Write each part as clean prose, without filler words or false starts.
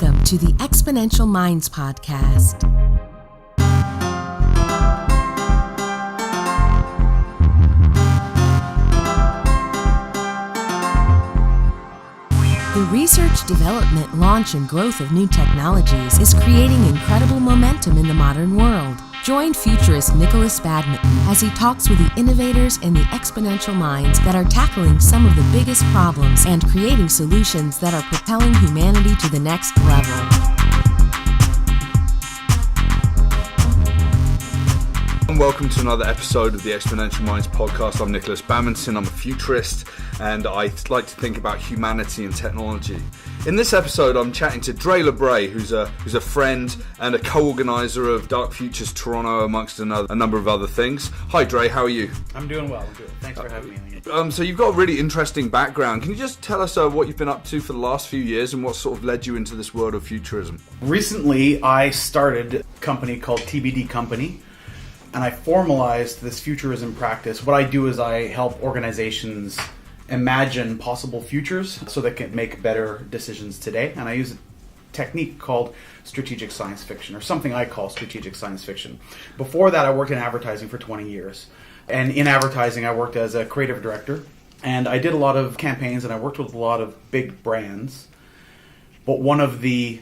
Welcome to the Exponential Minds Podcast. The research, development, launch, and growth of new technologies is creating incredible momentum in the modern world. Join Futurist Nikolas Badminton as he talks with the innovators and the exponential minds that are tackling some of the biggest problems and creating solutions that are propelling humanity to the next level. Welcome to another episode of the Exponential Minds Podcast. I'm Nikolas Badminton. I'm a futurist, and I like to think about humanity and technology. In this episode, I'm chatting to Dré Labre, who's a friend and a co-organizer of Dark Futures Toronto, amongst a number of other things. Hi, Dré. How are you? I'm doing well. I'm good. Thanks for having me. So you've got a really interesting background. Can you just tell us what you've been up to for the last few years and what sort of led you into this world of futurism? Recently, I started a company called TBD Company, and I formalized this futurism practice. What I do is I help organizations imagine possible futures so they can make better decisions today. And I use a technique called strategic science fiction, or something I call strategic science fiction. Before that, I worked in advertising for 20 years. And in advertising, I worked as a creative director. And I did a lot of campaigns, and I worked with a lot of big brands. But one of the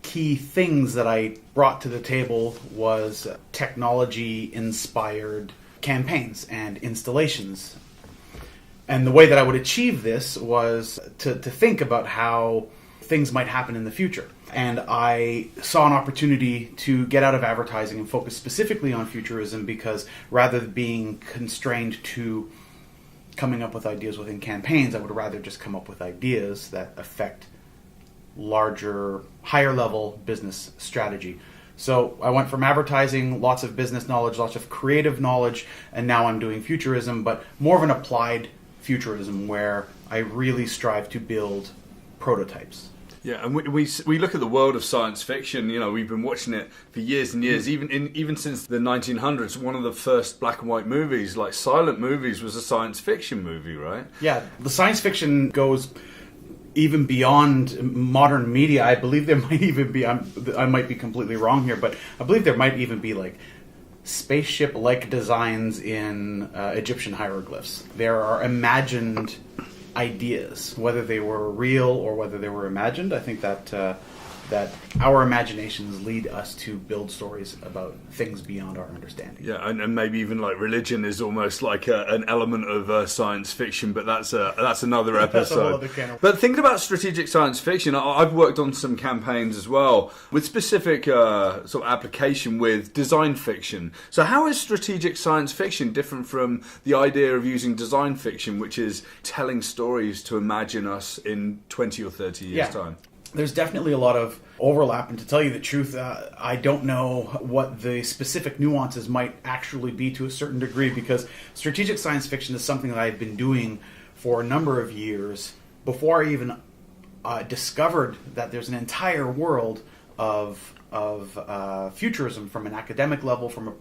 key things that I brought to the table was technology-inspired campaigns and installations. And the way that I would achieve this was to think about how things might happen in the future. And I saw an opportunity to get out of advertising and focus specifically on futurism, because rather than being constrained to coming up with ideas within campaigns, I would rather just come up with ideas that affect larger, higher level business strategy. So I went from advertising, lots of business knowledge, lots of creative knowledge, and now I'm doing futurism, but more of an applied futurism where I really strive to build prototypes. Yeah, and we look at the world of science fiction. You know, we've been watching it for years and years. Even since the 1900s, one of the first black and white movies, like silent movies, was a science fiction movie, right? Yeah, the science fiction goes even beyond modern media. I believe there might even be, I might be completely wrong here, but I believe there might even be like spaceship-like designs in Egyptian hieroglyphs. There are imagined ideas, whether they were real or whether they were imagined. I think that our imaginations lead us to build stories about things beyond our understanding. Yeah, and maybe even like religion is almost like an element of science fiction, but that's another episode. That's a whole other can of... But thinking about strategic science fiction, I've worked on some campaigns as well with specific sort of application with design fiction. So how is strategic science fiction different from the idea of using design fiction, which is telling stories to imagine us in 20 or 30 years' time? There's definitely a lot of overlap, and to tell you the truth, I don't know what the specific nuances might actually be to a certain degree, because strategic science fiction is something that I've been doing for a number of years before I even discovered that there's an entire world of futurism from an academic level, from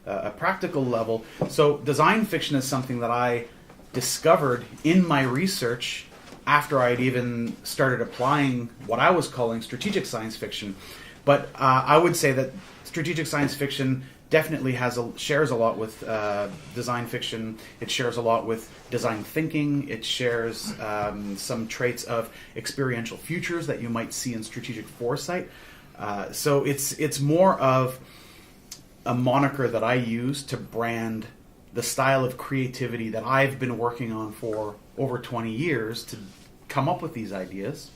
a practical level. So design fiction is something that I discovered in my research after I'd even started applying what I was calling strategic science fiction. But I would say that strategic science fiction definitely shares a lot with design fiction. It shares a lot with design thinking. It shares some traits of experiential futures that you might see in strategic foresight. So it's more of a moniker that I use to brand the style of creativity that I've been working on for over 20 years to come up with these ideas,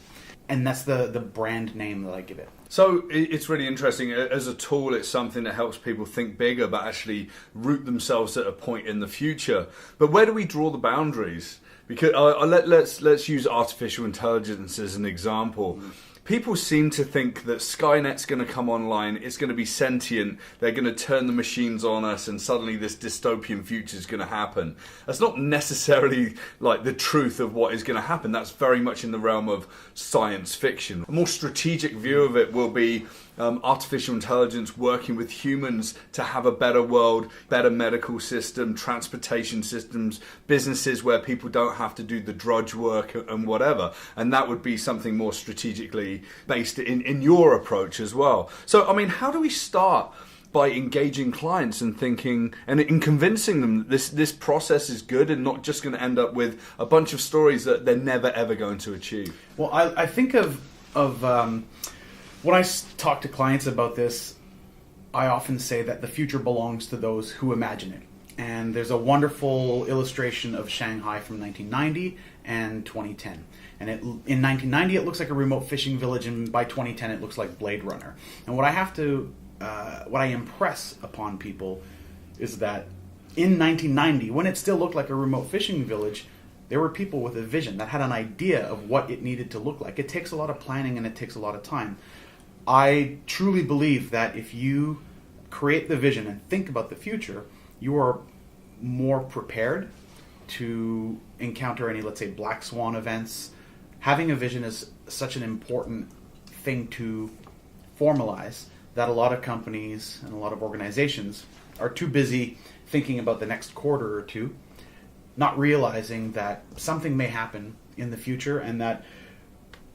and that's the brand name that I give it. So it's really interesting. As a tool, it's something that helps people think bigger, but actually root themselves at a point in the future. But where do we draw the boundaries? Because let's use artificial intelligence as an example. People seem to think that Skynet's going to come online, it's going to be sentient, they're going to turn the machines on us, and suddenly this dystopian future is going to happen. That's not necessarily like the truth of what is going to happen. That's very much in the realm of science fiction. A more strategic view of it will be, artificial intelligence working with humans to have a better world, better medical system, transportation systems, businesses where people don't have to do the drudge work and whatever. And that would be something more strategically based in your approach as well. So, I mean, how do we start by engaging clients and thinking and in convincing them this process is good and not just going to end up with a bunch of stories that they're never ever going to achieve? Well, I think of when I talk to clients about this, I often say that the future belongs to those who imagine it. And there's a wonderful illustration of Shanghai from 1990 and 2010. And in 1990 it looks like a remote fishing village, and by 2010 it looks like Blade Runner. And what I impress upon people is that in 1990, when it still looked like a remote fishing village, there were people with a vision that had an idea of what it needed to look like. It takes a lot of planning and it takes a lot of time. I truly believe that if you create the vision and think about the future, you are more prepared to encounter any, let's say, black swan events. Having a vision is such an important thing to formalize that a lot of companies and a lot of organizations are too busy thinking about the next quarter or two, not realizing that something may happen in the future, and that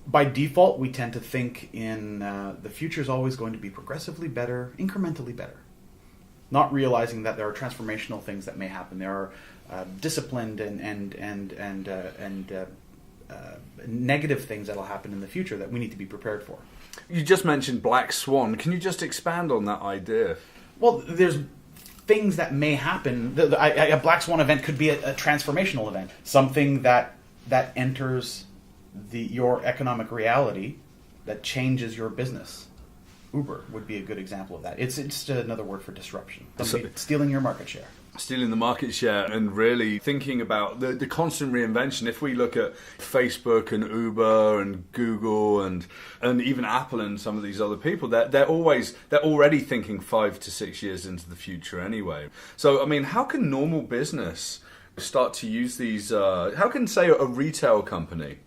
by default we tend to think in the future is always going to be progressively better, incrementally better, not realizing that there are transformational things that may happen. There are disciplined and negative things that will happen in the future that we need to be prepared for. You just mentioned black swan. Can you just expand on that idea? Well, there's things that may happen. A black swan event could be a transformational event, something that enters your economic reality that changes your business. Uber would be a good example of that. It's just another word for disruption. Stealing your market share. Stealing the market share and really thinking about the constant reinvention. If we look at Facebook and Uber and Google and even Apple and some of these other people, they're already thinking 5 to 6 years into the future anyway. So, I mean, how can normal business start to use these? How can, say, a retail company,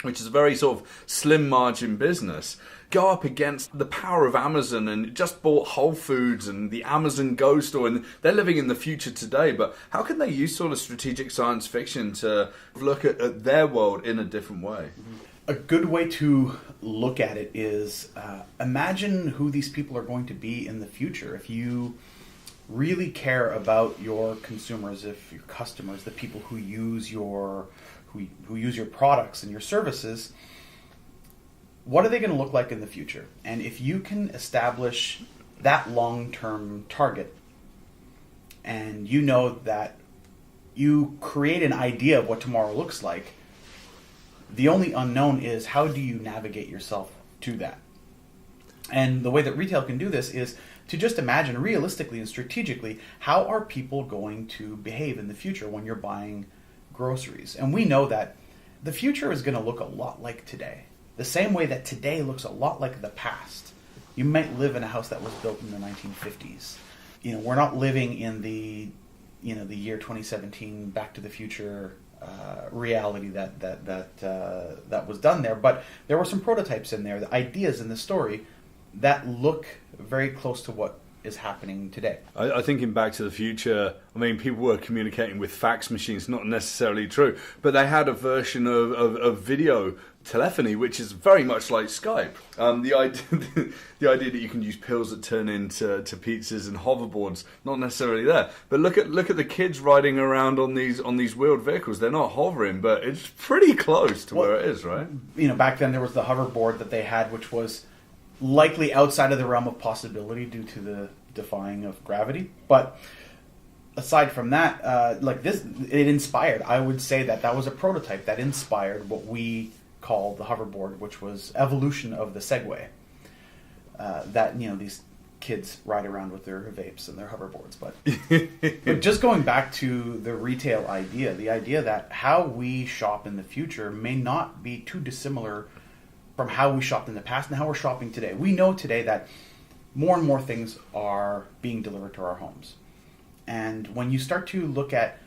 which is a very sort of slim margin business, go up against the power of Amazon and just bought Whole Foods and the Amazon Go store, and they're living in the future today, but how can they use sort of strategic science fiction to look at their world in a different way? A good way to look at it is imagine who these people are going to be in the future. If you really care about your consumers, if your customers, the people who use your products and your services, what are they going to look like in the future? And if you can establish that long-term target, and you know that you create an idea of what tomorrow looks like, the only unknown is how do you navigate yourself to that? And the way that retail can do this is to just imagine realistically and strategically, how are people going to behave in the future when you're buying groceries? And we know that the future is going to look a lot like today. The same way that today looks a lot like the past. You might live in a house that was built in the 1950s. We're not living in the year 2017 Back to the Future reality that was done there. But there were some prototypes in there, the ideas in the story that look very close to what is happening today. I think in Back to the Future, I mean, people were communicating with fax machines, not necessarily true, but they had a version of video telephony, which is very much like Skype. The idea that you can use pills that turn into pizzas and hoverboards, not necessarily there. But look at the kids riding around on these wheeled vehicles. They're not hovering, but it's pretty close to where it is, right? Back then there was the hoverboard that they had, which was likely outside of the realm of possibility due to the defying of gravity. But aside from that, it inspired. I would say that was a prototype that inspired what we call the hoverboard, which was evolution of the Segway. These kids ride around with their vapes and their hoverboards. But just going back to the retail idea, the idea that how we shop in the future may not be too dissimilar from how we shopped in the past and how we're shopping today. We know today that more and more things are being delivered to our homes. And when you start to look at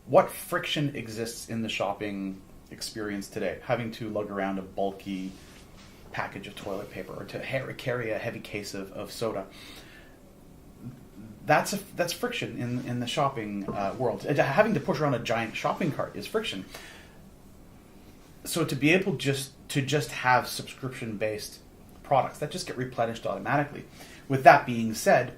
what friction exists in the shopping experience today, having to lug around a bulky package of toilet paper or to carry a heavy case of soda. That's friction in the shopping world. Having to push around a giant shopping cart is friction. So to be able to just have subscription-based products that just get replenished automatically. With that being said,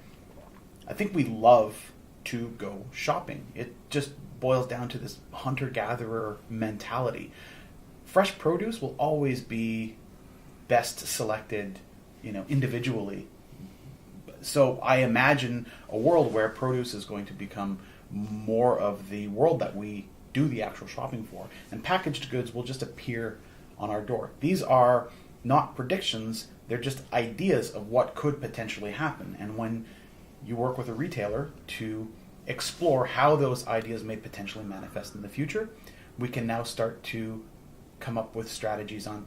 I think we love to go shopping. It just boils down to this hunter-gatherer mentality. Fresh produce will always be best selected, individually. So I imagine a world where produce is going to become more of the world that we do the actual shopping for, and packaged goods will just appear on our door. These are not predictions, they're just ideas of what could potentially happen. And when you work with a retailer to explore how those ideas may potentially manifest in the future, we can now start to come up with strategies on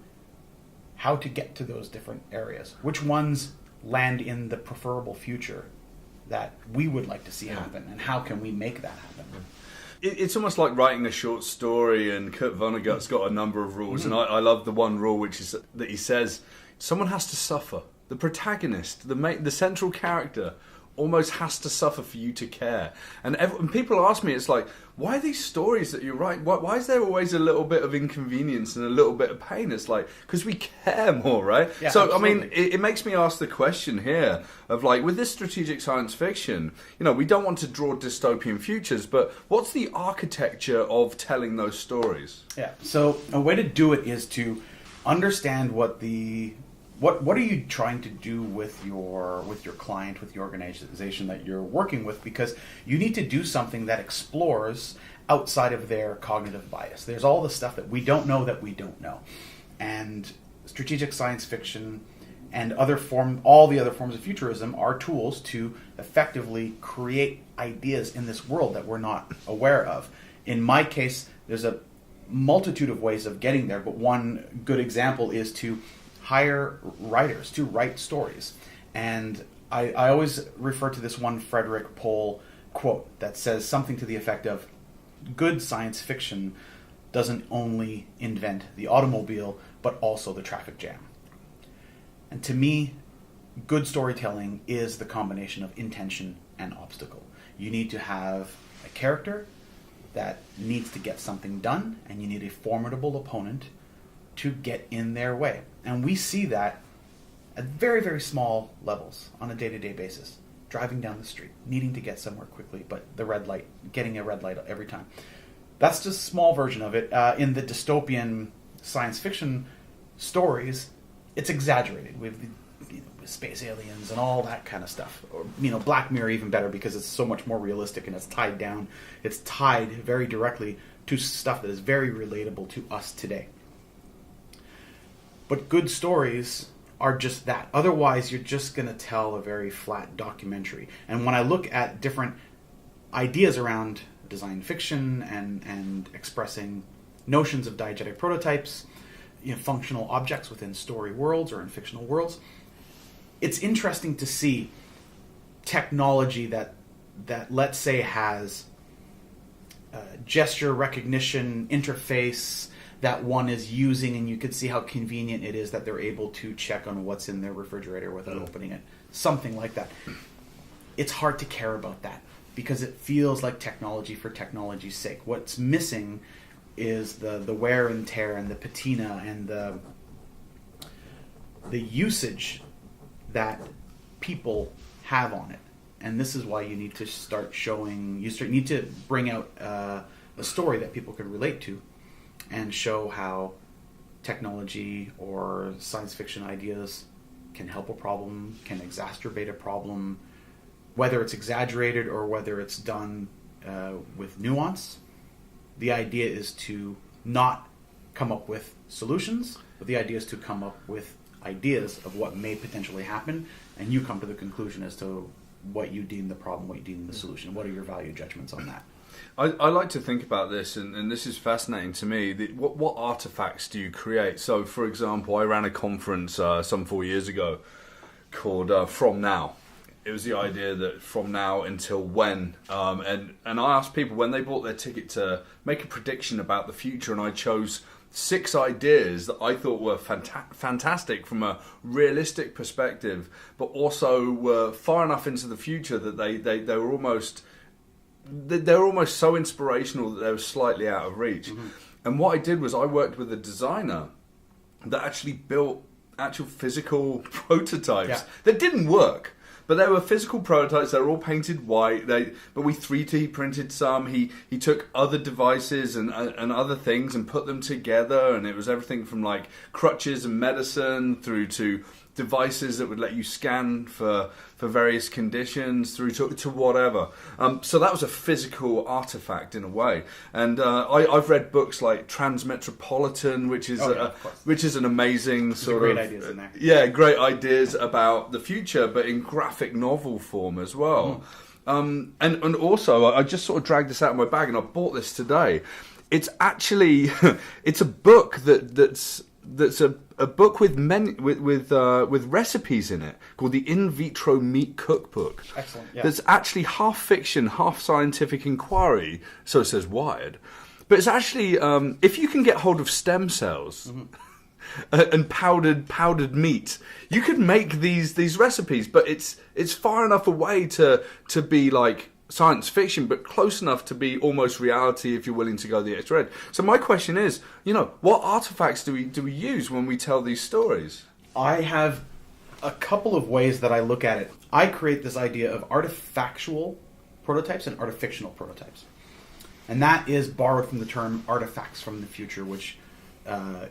how to get to those different areas. Which ones land in the preferable future that we would like to see happen, and how can we make that happen? It's almost like writing a short story, and Kurt Vonnegut's got a number of rules, and I love the one rule, which is that he says someone has to suffer. The protagonist, the central character, almost has to suffer for you to care. And people ask me, it's like, why are these stories that you write, why is there always a little bit of inconvenience and a little bit of pain? It's like, because we care more, right? Yeah, so, absolutely. I mean, it makes me ask the question here of, like, with this strategic science fiction, we don't want to draw dystopian futures, but what's the architecture of telling those stories? Yeah, so a way to do it is to understand what are you trying to do with your client, with the organization that you're working with, because you need to do something that explores outside of their cognitive bias. There's all the stuff that we don't know. And strategic science fiction and all the other forms of futurism are tools to effectively create ideas in this world that we're not aware of. In my case, there's a multitude of ways of getting there, but one good example is to hire writers to write stories. And I always refer to this one Frederick Pohl quote that says something to the effect of, good science fiction doesn't only invent the automobile, but also the traffic jam. And to me, good storytelling is the combination of intention and obstacle. You need to have a character that needs to get something done, and you need a formidable opponent to get in their way. And we see that at very, very small levels on a day-to-day basis. Driving down the street, needing to get somewhere quickly, but getting a red light every time. That's just a small version of it. In the dystopian science fiction stories, it's exaggerated with space aliens and all that kind of stuff. Or, Black Mirror even better, because it's so much more realistic and it's tied very directly to stuff that is very relatable to us today. But good stories are just that. Otherwise, you're just going to tell a very flat documentary. And when I look at different ideas around design fiction and expressing notions of diegetic prototypes, functional objects within story worlds or in fictional worlds, it's interesting to see technology that let's say has gesture recognition interface that one is using, and you could see how convenient it is that they're able to check on what's in their refrigerator without opening it. Something like that. It's hard to care about that because it feels like technology for technology's sake. What's missing is the wear and tear and the patina and the usage that people have on it. And this is why you need to start showing, need to bring out a story that people can relate to, and show how technology or science fiction ideas can help a problem, can exacerbate a problem, whether it's exaggerated or whether it's done with nuance. The idea is to not come up with solutions, but the idea is to come up with ideas of what may potentially happen, and you come to the conclusion as to what you deem the problem, what you deem the solution. What are your value judgments on that? I like to think about this, and this is fascinating to me. What artifacts do you create? So, for example, I ran a conference some 4 years ago called From Now. It was the idea that from now until when, and I asked people when they bought their ticket to make a prediction about the future, and I chose 6 ideas that I thought were fantastic from a realistic perspective, but also were far enough into the future that they were almost so inspirational that they were slightly out of reach. And what I did was I worked with a designer that actually built actual physical prototypes that didn't work. But they were physical prototypes. They were all painted white. But we 3D printed some. He took other devices and other things and put them together. And it was everything from like crutches and medicine through to devices that would let you scan for various conditions through to whatever. So that was a physical artifact in a way. And I've read books like Transmetropolitan, which is an amazing sort of... great ideas in there. Yeah, great ideas about the future, but in graphic novel form as well. And also, I just sort of dragged this out of my bag and I bought this today. It's actually... it's a book that's a book with recipes in it called the In-Vitro Meat Cookbook. Excellent. Yeah. That's actually half fiction, half scientific inquiry. So it says Wired, but it's actually if you can get hold of stem cells and powdered meat, you could make these recipes. But it's far enough away to be like science fiction, but close enough to be almost reality if you're willing to go the extra edge. So my question is, what artifacts do we use when we tell these stories? I have a couple of ways that I look at it. I create this idea of artifactual prototypes and artifictional prototypes. And that is borrowed from the term artifacts from the future, which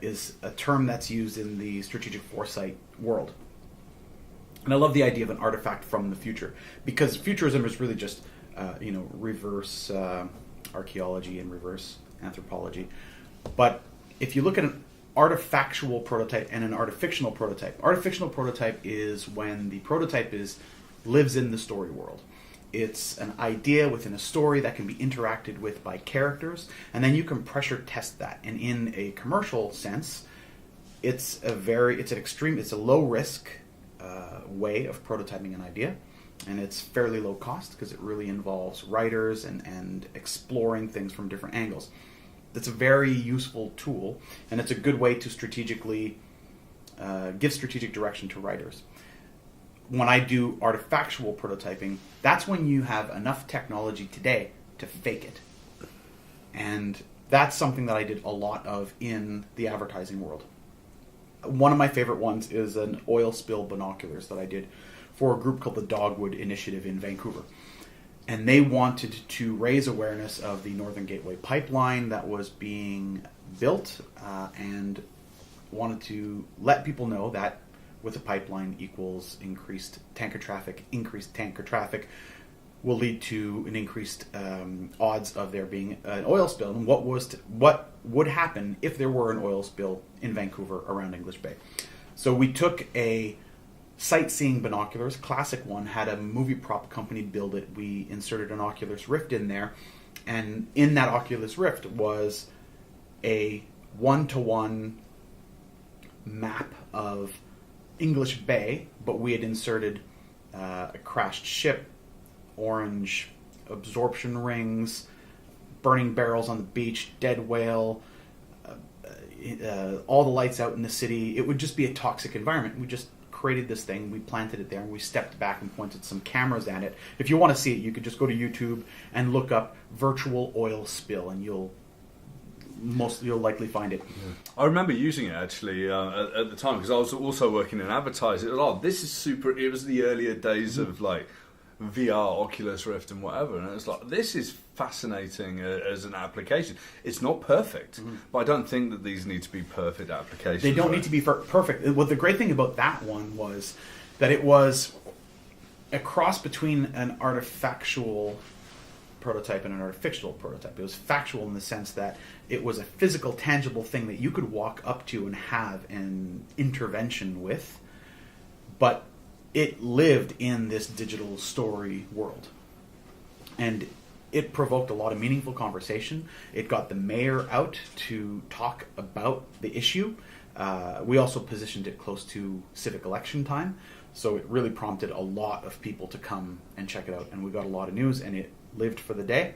is a term that's used in the strategic foresight world. And I love the idea of an artifact from the future, because futurism is really just reverse archaeology and reverse anthropology. But if you look at an artifactual prototype and an artifictional prototype is when the prototype lives in the story world. It's an idea within a story that can be interacted with by characters, and then you can pressure test that. And in a commercial sense, it's a low risk way of prototyping an idea. And it's fairly low cost because it really involves writers and exploring things from different angles. It's a very useful tool, and it's a good way to strategically give strategic direction to writers. When I do artifactual prototyping, that's when you have enough technology today to fake it. And that's something that I did a lot of in the advertising world. One of my favorite ones is an oil spill binoculars that I did for a group called the Dogwood Initiative in Vancouver. And they wanted to raise awareness of the Northern Gateway pipeline that was being built and wanted to let people know that with a pipeline equals increased tanker traffic. Increased tanker traffic will lead to an increased odds of there being an oil spill. And what would happen if there were an oil spill in Vancouver around English Bay. So we took a sightseeing binoculars, classic one, had a movie prop company build it. We inserted an Oculus Rift in there, and in that Oculus Rift was a 1-to-1 map of English Bay, but we had inserted a crashed ship, orange absorption rings, burning barrels on the beach, dead whale, all the lights out in the city. It would just be a toxic environment. We just created this thing, we planted it there, and we stepped back and pointed some cameras at it. If you want to see it, you could just go to YouTube and look up virtual oil spill, and you'll likely find it. I remember using it actually at the time because I was also working in advertising. This is super. It was the earlier days of like VR, Oculus Rift, and whatever, and it was like, this is fascinating as an application. It's not perfect, but I don't think that these need to be perfect applications. They don't need to be perfect. Well, the great thing about that one was that it was a cross between an artifactual prototype and an artificial prototype. It was factual in the sense that it was a physical, tangible thing that you could walk up to and have an intervention with, but it lived in this digital story world. And it provoked a lot of meaningful conversation. It got the mayor out to talk about the issue. We also positioned it close to civic election time, so it really prompted a lot of people to come and check it out. And we got a lot of news, and it lived for the day.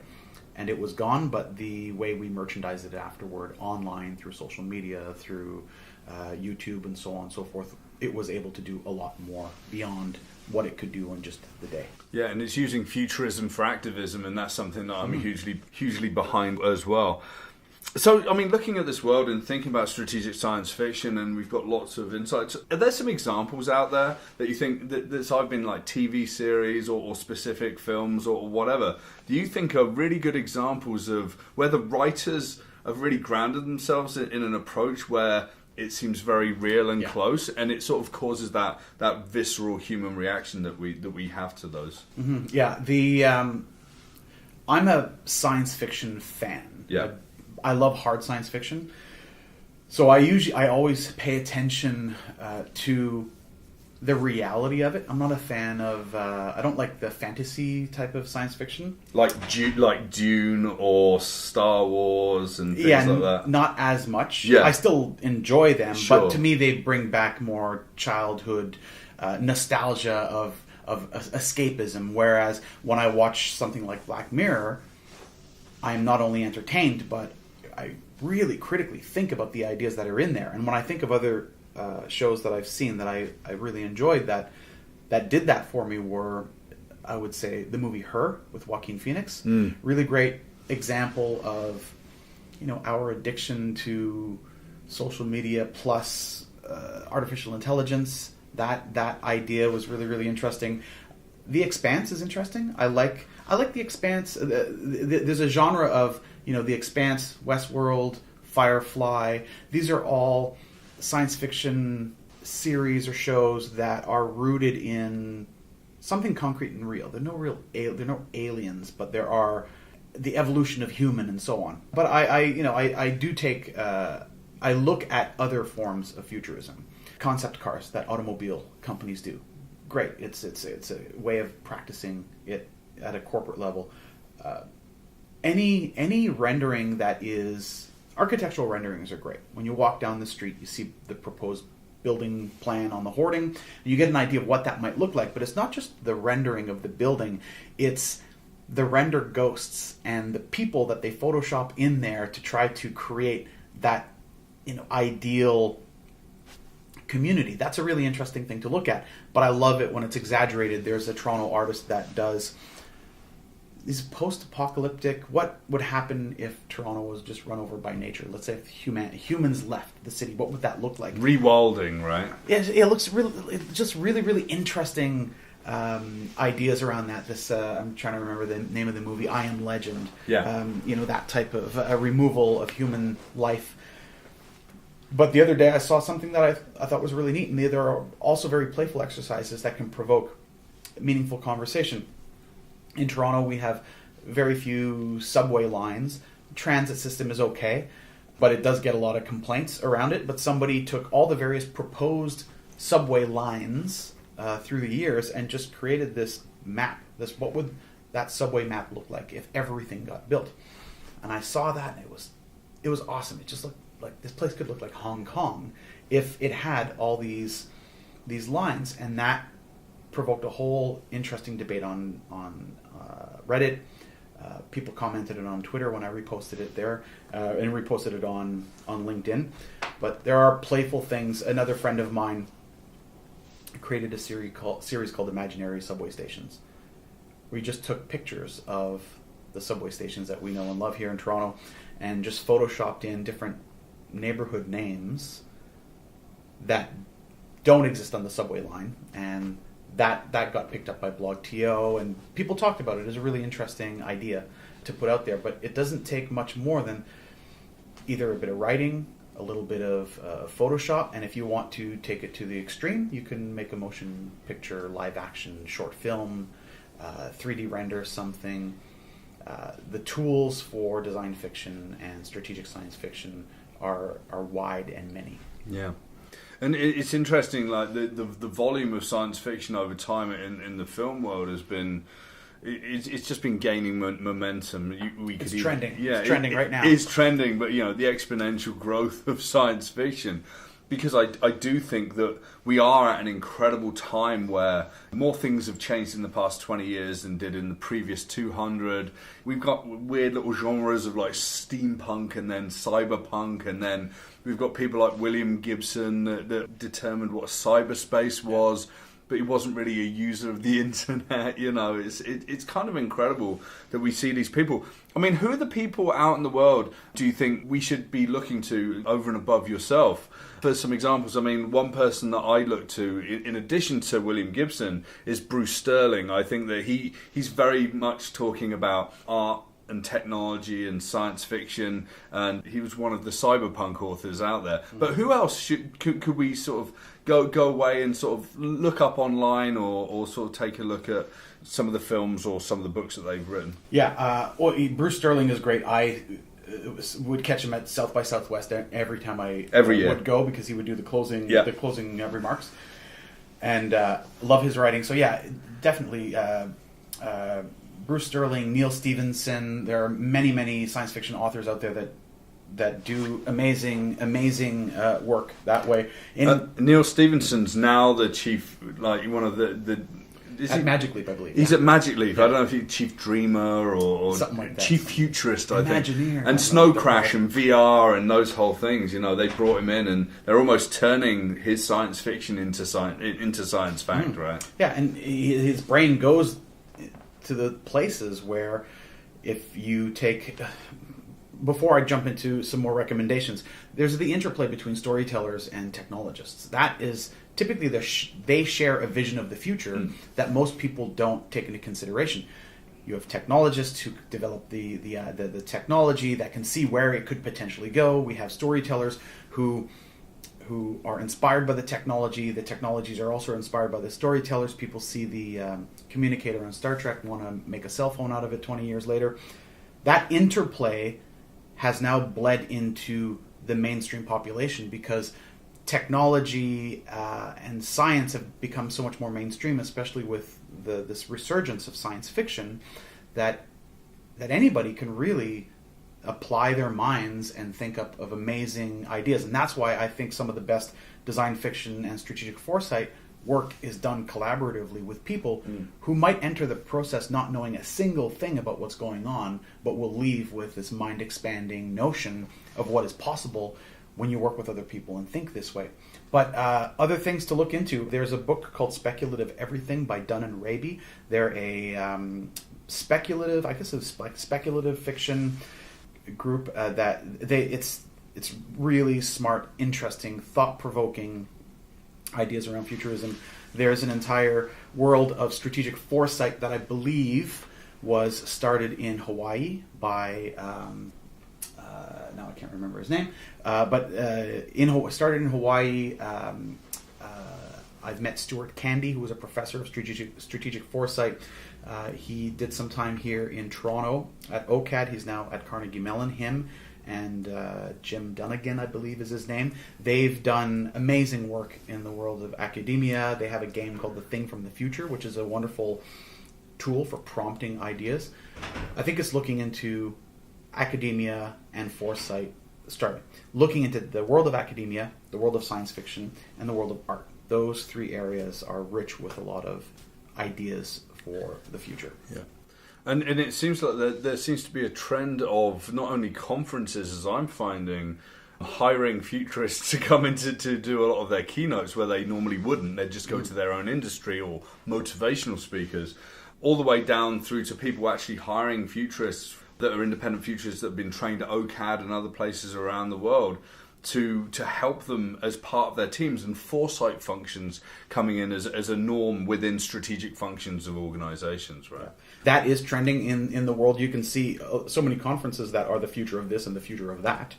and it was gone, but the way we merchandise it afterward, online, through social media, through YouTube and so on and so forth, it was able to do a lot more beyond what it could do in just the day. Yeah, and it's using futurism for activism, and that's something that I'm hugely behind as well. So, I mean, looking at this world and thinking about strategic science fiction, and we've got lots of insights, are there some examples out there that you think that's either been like TV series or specific films or whatever, do you think are really good examples of where the writers have really grounded themselves in an approach where it seems very real and close, and it sort of causes that visceral human reaction that we have to those? Mm-hmm. Yeah, I'm a science fiction fan. Yeah. I love hard science fiction, so I always pay attention to the reality of it. I'm not a fan of I don't like the fantasy type of science fiction, like Dune or Star Wars and things like that. Not as much. Yeah. I still enjoy them, Sure. but to me they bring back more childhood nostalgia of escapism. Whereas when I watch something like Black Mirror, I am not only entertained, but I really critically think about the ideas that are in there. And when I think of other shows that I've seen that I really enjoyed that did that for me were, I would say, the movie Her with Joaquin Phoenix. Really great example of, our addiction to social media plus artificial intelligence. That idea was really, really interesting. The Expanse is interesting. I like The Expanse. There's a genre of, The Expanse, Westworld, Firefly. These are all science fiction series or shows that are rooted in something concrete and real. They're no aliens, but there are the evolution of human and so on. But I do take I look at other forms of futurism, concept cars that automobile companies do. Great, it's a way of practicing it at a corporate level. Any rendering that is architectural renderings are great. When you walk down the street, you see the proposed building plan on the hoarding, and you get an idea of what that might look like. But it's not just the rendering of the building; it's the render ghosts and the people that they Photoshop in there to try to create that ideal community. That's a really interesting thing to look at. But I love it when it's exaggerated. There's a Toronto artist that does these post-apocalyptic, what would happen if Toronto was just run over by nature? Let's say if humans left the city, what would that look like? Rewilding, right? It looks really, really interesting ideas around that. This I'm trying to remember the name of the movie, I Am Legend. Yeah. That type of removal of human life. But the other day I saw something that I thought was really neat, and there are also very playful exercises that can provoke meaningful conversation. In Toronto, we have very few subway lines. Transit system is okay, but it does get a lot of complaints around it. But somebody took all the various proposed subway lines through the years and just created this map. What would that subway map look like if everything got built? And I saw that, and it was awesome. It just looked like this place could look like Hong Kong if it had all these lines, and that provoked a whole interesting debate on Reddit. People commented it on Twitter when I reposted it there, and reposted it on LinkedIn. But there are playful things. Another friend of mine created a series called Imaginary Subway Stations. We just took pictures of the subway stations that we know and love here in Toronto, and just photoshopped in different neighborhood names that don't exist on the subway line, and that got picked up by BlogTO, and people talked about it as a really interesting idea to put out there. But it doesn't take much more than either a bit of writing, a little bit of Photoshop, and if you want to take it to the extreme, you can make a motion picture, live action, short film, 3D render something. The tools for design fiction and strategic science fiction are wide and many. Yeah. And it's interesting, like the volume of science fiction over time in the film world has been, it's just been gaining momentum. It's trending. Yeah, it's trending right now. It is trending, but the exponential growth of science fiction. because I do think that we are at an incredible time where more things have changed in the past 20 years than did in the previous 200. We've got weird little genres of like steampunk and then cyberpunk, and then we've got people like William Gibson that determined what cyberspace was, but he wasn't really a user of the internet. You know, it's kind of incredible that we see these people. I mean, who are the people out in the world do you think we should be looking to over and above yourself? For some examples, I mean, one person that I look to, in addition to William Gibson, is Bruce Sterling. I think that he's very much talking about art and technology and science fiction, and he was one of the cyberpunk authors out there. But who else could we sort of go away and sort of look up online, or sort of take a look at some of the films or some of the books that they've written? Yeah, well, Bruce Sterling is great. I would catch him at South by Southwest every time I would go, because he would do the closing remarks, and love his writing. So yeah, definitely Bruce Sterling, Neil Stephenson. There are many science fiction authors out there that do amazing work that way. Neil Stephenson's now the chief, like one of the at Magic Leap, I believe. He's at Magic Leap. Yeah. I don't know if he's Chief Dreamer or something like that. Chief Futurist, I think. Imagineer. And Snow Crash and VR and those whole things. You know, they brought him in, and they're almost turning his science fiction into science fact, right? Yeah, and his brain goes to the places where, if you take... Before I jump into some more recommendations, there's the interplay between storytellers and technologists. That is typically they share a vision of the future that most people don't take into consideration. You have technologists who develop the technology that can see where it could potentially go. We have storytellers who are inspired by the technology. The technologies are also inspired by the storytellers. People see the communicator on Star Trek, want to make a cell phone out of it 20 years later. That interplay has now bled into the mainstream population, because technology and science have become so much more mainstream, especially with this resurgence of science fiction, that anybody can really apply their minds and think up of amazing ideas. And that's why I think some of the best design fiction and strategic foresight work is done collaboratively with people who might enter the process not knowing a single thing about what's going on, but will leave with this mind-expanding notion of what is possible when you work with other people and think this way. But other things to look into, there's a book called Speculative Everything by Dunn and Raby. They're a speculative fiction group it's really smart, interesting, thought-provoking ideas around futurism. There's an entire world of strategic foresight that I believe was started in Hawaii by now I can't remember his name, but started in Hawaii. I've met Stuart Candy, who was a professor of strategic foresight. He did some time here in Toronto at OCAD. He's now at Carnegie Mellon. Him and Jim Dunnigan, I believe is his name. They've done amazing work in the world of academia. They have a game called The Thing from the Future, which is a wonderful tool for prompting ideas. I think it's looking into academia and foresight, looking into the world of academia, the world of science fiction, and the world of art. Those three areas are rich with a lot of ideas for the future. Yeah. And it seems like there seems to be a trend of not only conferences, as I'm finding, hiring futurists to come in to do a lot of their keynotes where they normally wouldn't. They'd just go to their own industry, or motivational speakers, all the way down through to people actually hiring futurists that are independent futurists that have been trained at OCAD and other places around the world to help them as part of their teams, and foresight functions coming in as a norm within strategic functions of organizations, right? That is trending in the world. You can see so many conferences that are the future of this and the future of that,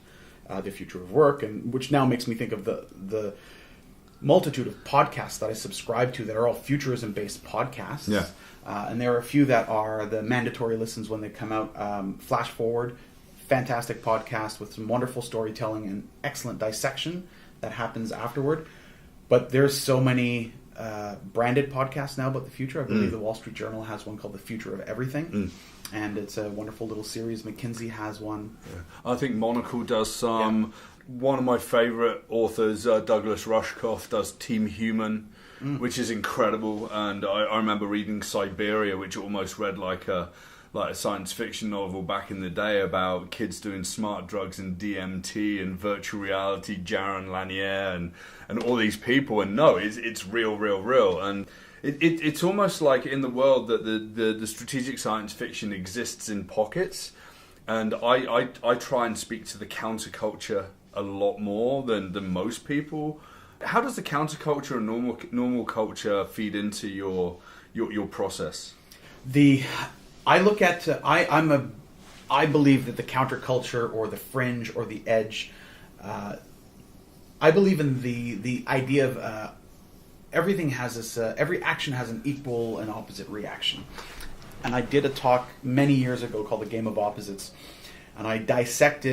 the future of work, and which now makes me think of the multitude of podcasts that I subscribe to that are all futurism-based podcasts. Yeah. And there are a few that are the mandatory listens when they come out. Flash Forward, fantastic podcast with some wonderful storytelling and excellent dissection that happens afterward. But there's so many branded podcasts now about the future. I believe the Wall Street Journal has one called The Future of Everything. And it's a wonderful little series. McKinsey has one. Yeah. I think Monocle does some. One of my favorite authors, Douglas Rushkoff, does Team Human, which is incredible. And I remember reading Siberia, which almost read like a science fiction novel back in the day about kids doing smart drugs and DMT and virtual reality, Jaron Lanier and all these people. And no, it's real. And it's almost like in the world that the strategic science fiction exists in pockets. And I try and speak to the counterculture a lot more than most people. How does the counterculture and normal culture feed into your process? I look at I believe that the counterculture or the fringe or the edge. I believe in the idea of everything has this. Every action has an equal and opposite reaction. And I did a talk many years ago called The Game of Opposites, and I dissect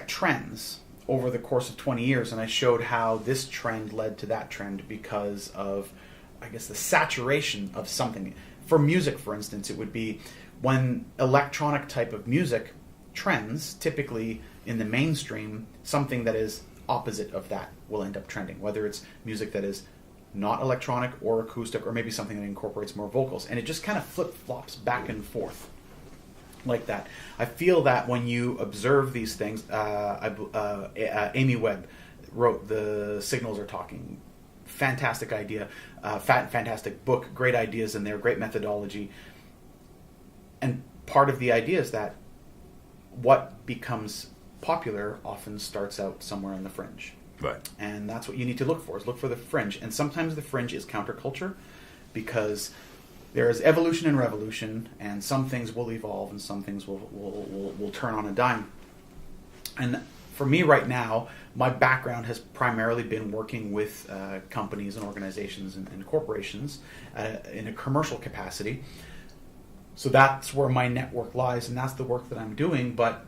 trends over the course of 20 years, and I showed how this trend led to that trend because of, I guess, the saturation of something. For music, for instance, it would be when electronic type of music trends, typically in the mainstream, something that is opposite of that will end up trending, whether it's music that is not electronic or acoustic, or maybe something that incorporates more vocals. And it just kind of flip-flops back and forth like that. I feel that when you observe these things, Amy Webb wrote The Signals Are Talking. Fantastic idea, fantastic book, great ideas in there, great methodology. And part of the idea is that what becomes popular often starts out somewhere on the fringe. Right. And that's what you need to look for, is look for the fringe. And sometimes the fringe is counterculture, because there is evolution and revolution, and some things will evolve and some things will turn on a dime. And for me right now, my background has primarily been working with companies and organizations and corporations in a commercial capacity. So that's where my network lies, and that's the work that I'm doing. But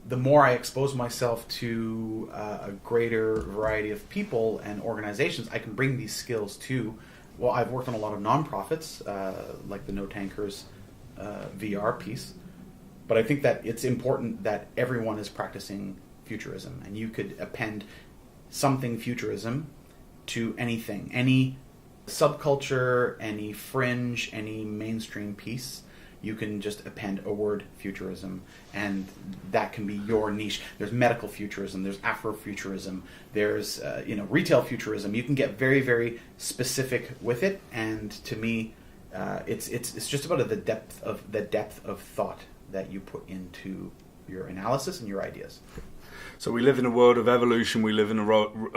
the more I expose myself to a greater variety of people and organizations, I can bring these skills to. Well, I've worked on a lot of nonprofits, like the No Tankers VR piece. But I think that it's important that everyone is practicing futurism, and you could append something futurism to anything, any subculture, any fringe, any mainstream piece. You can just append a word, futurism, and that can be your niche. There's medical futurism, there's Afrofuturism, there's retail futurism. You can get very, very specific with it, and to me, it's just about the depth of thought that you put into your analysis and your ideas. So we live in a world of evolution, we live in a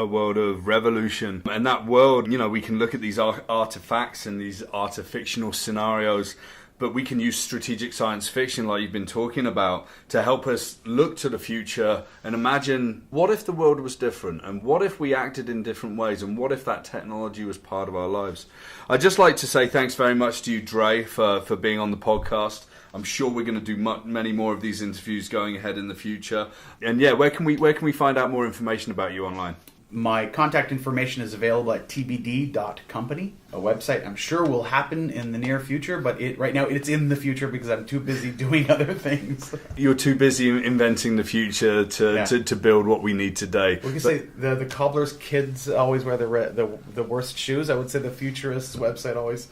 world of revolution. And that world, we can look at these artifacts and these artifictional scenarios, but we can use strategic science fiction, like you've been talking about, to help us look to the future and imagine, what if the world was different? And what if we acted in different ways? And what if that technology was part of our lives? I'd just like to say thanks very much to you, Dré, for being on the podcast. I'm sure we're going to do many more of these interviews going ahead in the future. And yeah, where can we find out more information about you online? My contact information is available at tbd.company, a website I'm sure will happen in the near future, but right now it's in the future because I'm too busy doing other things. You're too busy inventing the future to build what we need today. We can say the cobbler's kids always wear the worst shoes. I would say the futurist's website always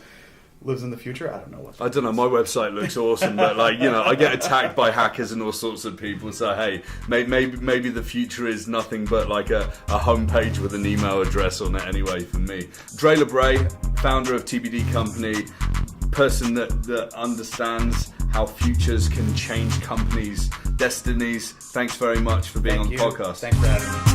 lives in the future. I don't know what. I don't know. My website looks awesome, but I get attacked by hackers and all sorts of people. So hey, maybe the future is nothing but like a homepage with an email address on it. Anyway, for me, Dré Labre, founder of TBD Company, person that understands how futures can change companies' destinies. Thanks very much for being on the podcast. Thanks for having me.